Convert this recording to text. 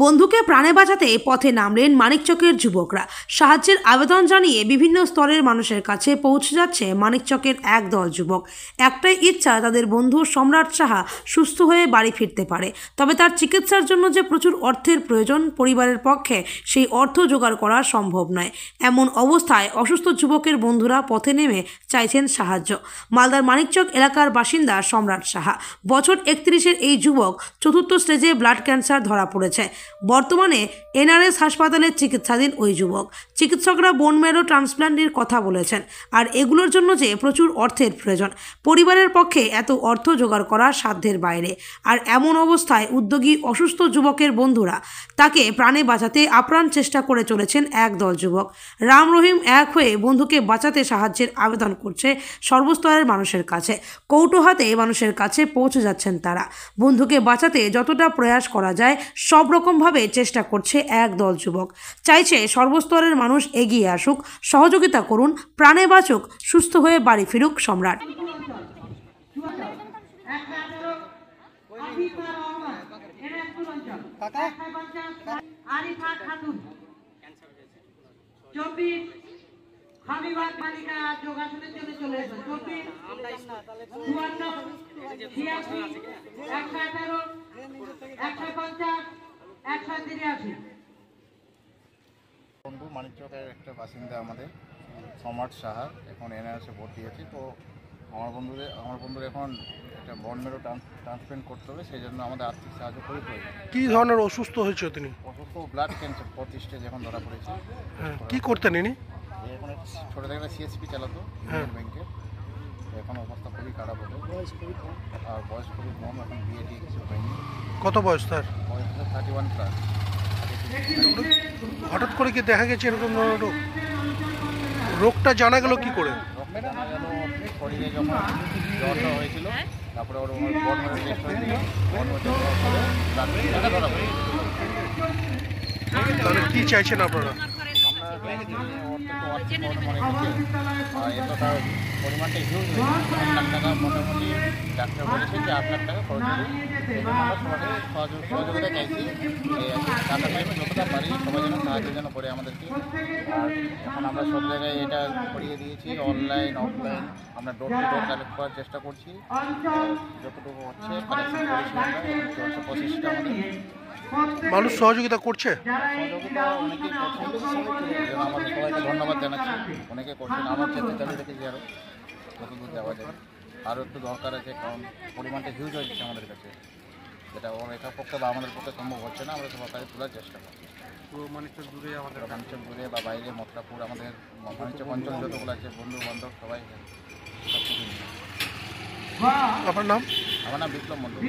বন্ধুকে প্রাণে বাঁচাতে পথে নামলেন মানিকচকের যুবকরা। সাহায্যের আবেদন জানিয়ে বিভিন্ন স্তরের মানুষের কাছে পৌঁছে যাচ্ছে মানিকচকের একদল যুবক। একটাই ইচ্ছা, তাদের বন্ধু সম্রাট সাহা সুস্থ হয়ে বাড়ি ফিরতে পারে। তবে তার চিকিৎসার জন্য যে প্রচুর অর্থের প্রয়োজন, পরিবারের পক্ষে সেই অর্থ জোগাড় করা সম্ভব নয়। এমন অবস্থায় অসুস্থ যুবকের বন্ধুরা পথে নেমে চাইছেন সাহায্য। মালদার মানিকচক এলাকার বাসিন্দা সম্রাট সাহা, বছর 31-এর এই যুবক চতুর্থ স্টেজে ব্লাড ক্যান্সার ধরা পড়েছে। বর্তমানে এনআরএস হাসপাতালে চিকিৎসাধীন ওই যুবক। চিকিৎসকরা বোন ম্যারো ট্রান্সপ্লান্টের কথা বলেছেন, আর এগুলোর জন্য যে প্রচুর অর্থের প্রয়োজন, পরিবারের পক্ষে এত অর্থ জোগাড় করা সাধ্যের বাইরে। আর এমন অবস্থায় উদ্যোগী অসুস্থ যুবকের বন্ধুরা তাকে প্রাণে বাঁচাতে আপ্রাণ চেষ্টা করে চলেছেন একদল যুবক। রাম রহিম এক হয়ে বন্ধুকে বাঁচাতে সাহায্যের আবেদন করছে সর্বস্তরের মানুষের কাছে। কৌটো হাতে মানুষের কাছে পৌঁছে যাচ্ছেন তারা। বন্ধুকে বাঁচাতে যতটা প্রয়াস করা যায় সব রকমভাবে চেষ্টা করছে একদল যুবক। চাইছে সর্বস্তরের মানুষ এগিয়ে আসুক, সহযোগিতা করুন, প্রাণে বাঁচুক, সুস্থ হয়ে বাড়ি ফিরুক সম্রাট। বন্ধু মানিকচকের একটা বাসিন্দা আমাদের সম্রাট সাহা এখন এনআরএসে ভর্তি আছে। তো আমার বন্ধুদের এখন একটা বোন ম্যারো ট্রান্সপ্লান্ট করতে হবে, সেই জন্য আমাদের আর্থিক সাহায্য করে প্রয়োজন। কী ধরনের অসুস্থ হয়েছে তিনি? অসুস্থ ব্লাড ক্যান্সার 25 স্টেজ এখন ধরা পড়েছে। কি করতেন ইনি? এখন ছোটো থেকে সিএসপি চালাতো ব্যাংকে। এখন অবস্থা খুবই খারাপ হতো, আর বয়স খুবই কম, এখন বিয়ে দিয়ে কিছু হয়নি। কত বয়স তার? বয়স 31+। হঠাৎ করে কি দেখা গেছে এরকম ধরনের রোগ? রোগটা জানা গেল কি করে? শরীরে যখন জ্বরটা হয়েছিল, তারপরে ওর বন মেরো টেস্ট হয়েছিল, বন মেরো টেস্ট ধরা পড়েছিল। তাহলে কী চাইছেন আপনারা? এতটা পরিমাণটা হিউজ হয়েছে, 1 লাখ টাকা মোটামুটি ডাক্তার বলেছে যে 8 লাখ টাকা খরচ হবে। আমরা সবাই সহযোগিতা চাইছি, টাকা টাইমে যতটা পারি সবাই যেন সাহায্য যেন করে আমাদেরকে। আর এখন আমরা সব জায়গায় এটা করিয়ে দিয়েছি, অনলাইন অফলাইন আমরা ডোর টু ডোর কালেক্ট করার চেষ্টা করছি। যতটুকু হচ্ছে কালেকশন করেছি আমরা, চলছে প্রসেসটা আমাদের। মানুষ সহযোগিতা করছে? সহযোগিতা অনেকেই করছেন, আমাদের সবাইকে ধন্যবাদ জানাচ্ছি। অনেকে করছেন, আমার চেষ্টা চালিয়ে রেখেছি আরও যতদূর দেওয়া যায়। আরও একটু দরকার আছে, কারণ পরিমাণটা হিউজ হয়ে যাচ্ছে আমাদের কাছে, যেটা ওর একার পক্ষে বা আমাদের পক্ষে সম্ভব হচ্ছে না। আমরা সবার কাছে তোলার চেষ্টা করছি। পুরো মানিকচক দূরে, আমাদের মানিকচক দূরে বা বাইরে মথুরাপুর, আমাদের মানিকচক অঞ্চল যতগুলো আছে, বন্ধু বান্ধব সবাই সব কিছু। আপনার নাম? আমার নাম বিপ্লব মন্ডল।